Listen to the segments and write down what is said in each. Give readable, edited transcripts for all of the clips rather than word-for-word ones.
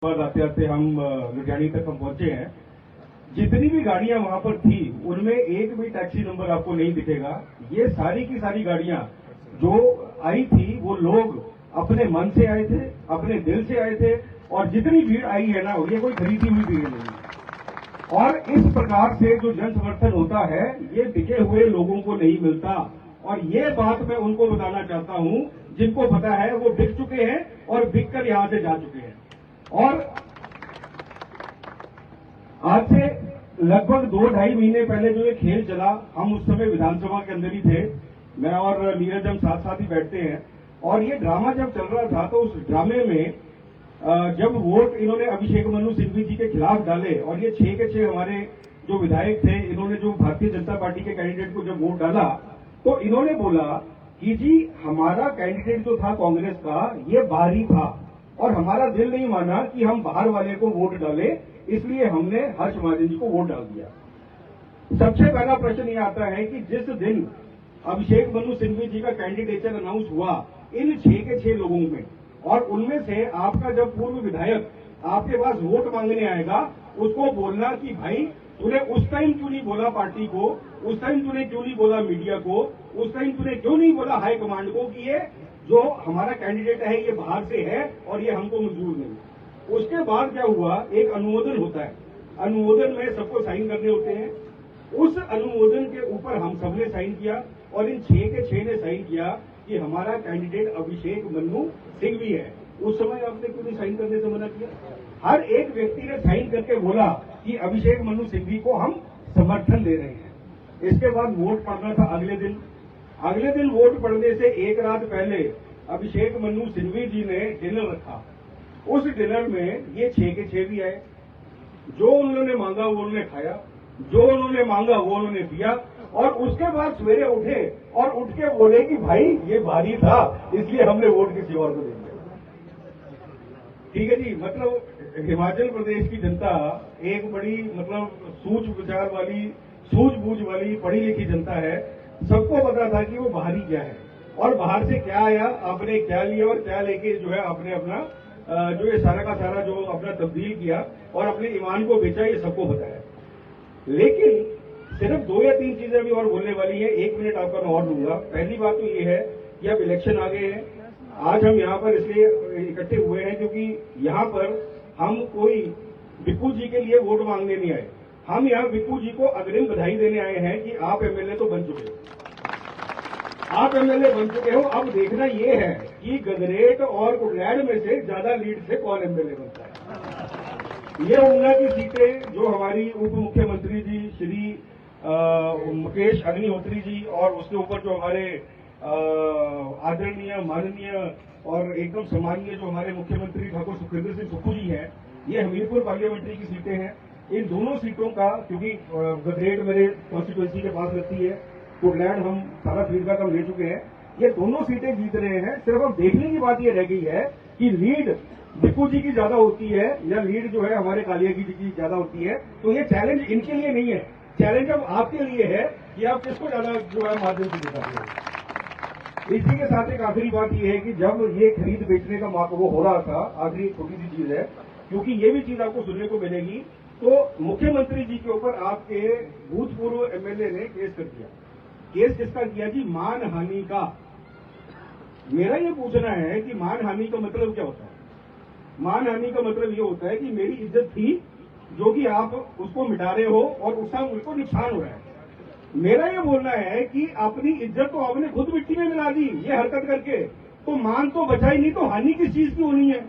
बाद आते आते हम लुधियाना तक हम पहुंचे हैं। जितनी भी गाड़ियां वहां पर थी उनमें एक भी टैक्सी नंबर आपको नहीं दिखेगा। ये सारी की सारी गाड़ियां जो आई थी वो लोग अपने मन से आए थे, अपने दिल से आए थे, और जितनी भीड़ आई है ना ये कोई खरीदी हुई भीड़ नहीं है। और इस प्रकार से जो जन समर्थन होता है ये बिके हुए लोगों को नहीं मिलता। और ये बात मैं उनको बताना चाहता हूं जिनको पता है, वो बिक चुके हैं और बिक कर यहां से जा चुके हैं। और आज से लगभग 2-2.5 महीने पहले जो ये खेल चला, हम उस समय विधानसभा के अंदर ही थे, मैं और नीरज हम साथ साथ ही बैठते हैं। और ये ड्रामा जब चल रहा था तो उस ड्रामे में जब वोट इन्होंने अभिषेक मनु सिंघवी जी के खिलाफ डाले और ये 6 के 6 हमारे जो विधायक थे, इन्होंने जो भारतीय जनता पार्टी के कैंडिडेट को जब वोट डाला तो इन्होंने बोला कि जी हमारा कैंडिडेट जो था कांग्रेस का ये बाहरी था और हमारा दिल नहीं माना कि हम बाहर वाले को वोट डालें, इसलिए हमने हर्ष महाजन जी को वोट डाल दिया। सबसे पहला प्रश्न ये आता है कि जिस दिन अभिषेक मनु सिंघवी जी का कैंडिडेचर अनाउंस हुआ इन 6 के 6 लोगों में, और उनमें से आपका जब पूर्व विधायक आपके पास वोट मांगने आएगा उसको बोलना कि भाई तूने उस टाइम क्यों नहीं बोला पार्टी को, उस टाइम तूने क्यों नहीं बोला मीडिया को, उस टाइम तूने क्यों नहीं बोला हाईकमांड को कि ये जो हमारा कैंडिडेट है ये बाहर से है और ये हमको मंजूर नहीं। उसके बाद क्या हुआ, एक अनुमोदन होता है, अनुमोदन में सबको साइन करने होते हैं। उस अनुमोदन के ऊपर हम सबने साइन किया और इन 6 के 6 ने साइन किया कि हमारा कैंडिडेट अभिषेक मनु सिंघवी है। उस समय आपने क्यों नहीं साइन करने से मना किया? हर एक व्यक्ति ने साइन करके बोला कि अभिषेक मनु सिंघवी को हम समर्थन दे रहे हैं। इसके बाद वोट पड़ना था अगले दिन वोट पड़ने से एक रात पहले अभिषेक मनु सिंघवी जी ने डिनर रखा। उस डिनर में ये 6 के 6 भी आए। जो उन्होंने मांगा वो उन्होंने खाया, जो उन्होंने मांगा वो उन्होंने दिया, और उसके बाद सवेरे उठे और उठ के बोले कि भाई ये भारी था इसलिए हमने वोट किसी और को दे दिया। ठीक है जी, मतलब हिमाचल प्रदेश की जनता एक बड़ी सूझबूझ वाली पढ़ी लिखी जनता है। सबको पता था कि वो बाहरी क्या है और बाहर से क्या आया, आपने क्या लिया और क्या लेके जो है आपने अपना जो ये सारा का सारा जो अपना तब्दील किया और अपने ईमान को बेचा, ये सबको पता है। लेकिन सिर्फ 2 या 3 चीजें अभी और बोलने वाली है। 1 मिनट आपका मैं और दूंगा। पहली बात तो ये है कि अब इलेक्शन आ गए हैं। आज हम यहाँ पर इसलिए इकट्ठे हुए हैं क्योंकि यहाँ पर हम कोई बिप्पू जी के लिए वोट मांगने नहीं आए। हम यहाँ बिप्पू जी को अग्रिम बधाई देने आए हैं कि आप एमएलए तो बन चुके हो, आप एमएलए बन चुके हो। अब देखना ये है कि गगरेट और कुटलैड में से ज्यादा लीड से कौन एमएलए बनता है। ये ऊना की सीटें जो हमारी उप मुख्यमंत्री जी श्री मुकेश अग्निहोत्री जी और उसके ऊपर जो हमारे आदरणीय माननीय और एकदम सम्मानीय जो हमारे मुख्यमंत्री ठाकुर सुखविंदर सिंह सुक्खू जी हैं, ये हमीरपुर पार्लियामेंट्री की सीटें हैं। इन दोनों सीटों का, क्योंकि गगरेट मेरे कॉन्स्टिट्यूएंसी के पास रहती है, कुटलैड हम सारा फीडबैक हम ले चुके हैं, ये दोनों सीटें जीत रहे हैं। सिर्फ अब देखने की बात ये रह गई है कि लीड बिप्पू जी की ज्यादा होती है या लीड जो है हमारे कालिया जी की ज्यादा होती है। तो ये चैलेंज इनके लिए नहीं है, चैलेंज अब आपके लिए है कि आप किसको ज्यादा जो है माध्यम से दिखाते हैं। इसी के साथ एक आखिरी बात यह है कि जब ये खरीद बेचने का वो हो रहा था, आखिरी छोटी सी चीज है क्योंकि ये भी चीज आपको सुनने को मिलेगी, तो मुख्यमंत्री जी के ऊपर आपके भूतपूर्व एमएलए ने केस कर दिया। केस किसका किया जी? मानहानि का। मेरा ये पूछना है कि मानहानि का मतलब क्या होता है? मानहानि का मतलब ये होता है कि मेरी इज्जत थी जो कि आप उसको मिटा रहे हो और उसका मुझको नुकसान हो रहा है। मेरा ये बोलना है कि अपनी इज्जत तो आपने खुद मिट्टी में मिला दी ये हरकत करके, तो मान तो बचा ही नहीं, तो हानि किस चीज की होनी है?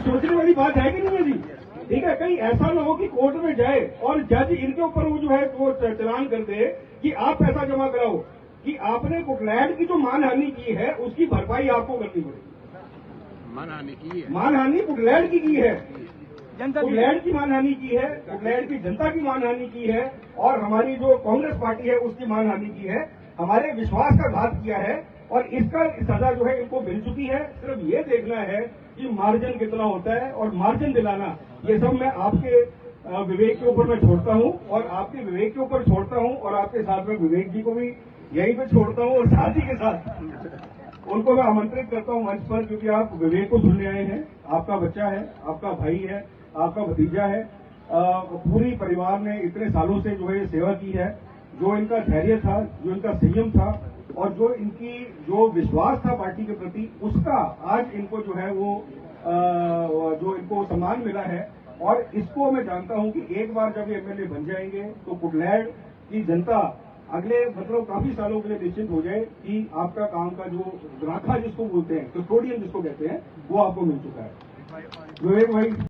सोचने वाली बात है कि नहीं है जी? ठीक है, कहीं ऐसा ना हो कि कोर्ट में जाए और जज इनके ऊपर वो जो है वो चलान कर दे कि आप पैसा जमा कराओ, कि आपने कुटलैड की जो मानहानि की है उसकी भरपाई आपको करनी पड़ेगी। मानहानि की है, मानहानि कुटलैड की है, कुटलैड की मानहानि की है, कुटलैड की जनता की मानहानि की है और हमारी जो कांग्रेस पार्टी है उसकी मानहानि की है। हमारे विश्वास का घात किया है और इसका सजा जो है इनको मिल चुकी है। सिर्फ ये देखना है कि मार्जिन कितना होता है और मार्जिन दिलाना, ये सब मैं आपके विवेक के ऊपर मैं छोड़ता हूं और आपके विवेक के ऊपर छोड़ता हूं और आपके साथ में विवेक जी को भी यहीं पे छोड़ता हूं और साथ ही के साथ उनको मैं आमंत्रित करता हूं मंच पर, क्योंकि आप विवेक को सुनने आए हैं। आपका बच्चा है, आपका भाई है, आपका भतीजा है। पूरी परिवार ने इतने सालों से जो है सेवा की है। जो इनका धैर्य था, जो इनका संयम था और जो विश्वास था पार्टी के प्रति, उसका आज इनको जो है वो जो इनको सम्मान मिला है। और इसको मैं जानता हूं कि एक बार जब ये एमएलए बन जाएंगे तो कुटलैड़ की जनता अगले काफी सालों के लिए निश्चित हो जाए कि आपका काम का जो राखा जिसको बोलते हैं, कस्टोडियन जिसको कहते हैं, वो आपको मिल चुका है। विवेक भाई।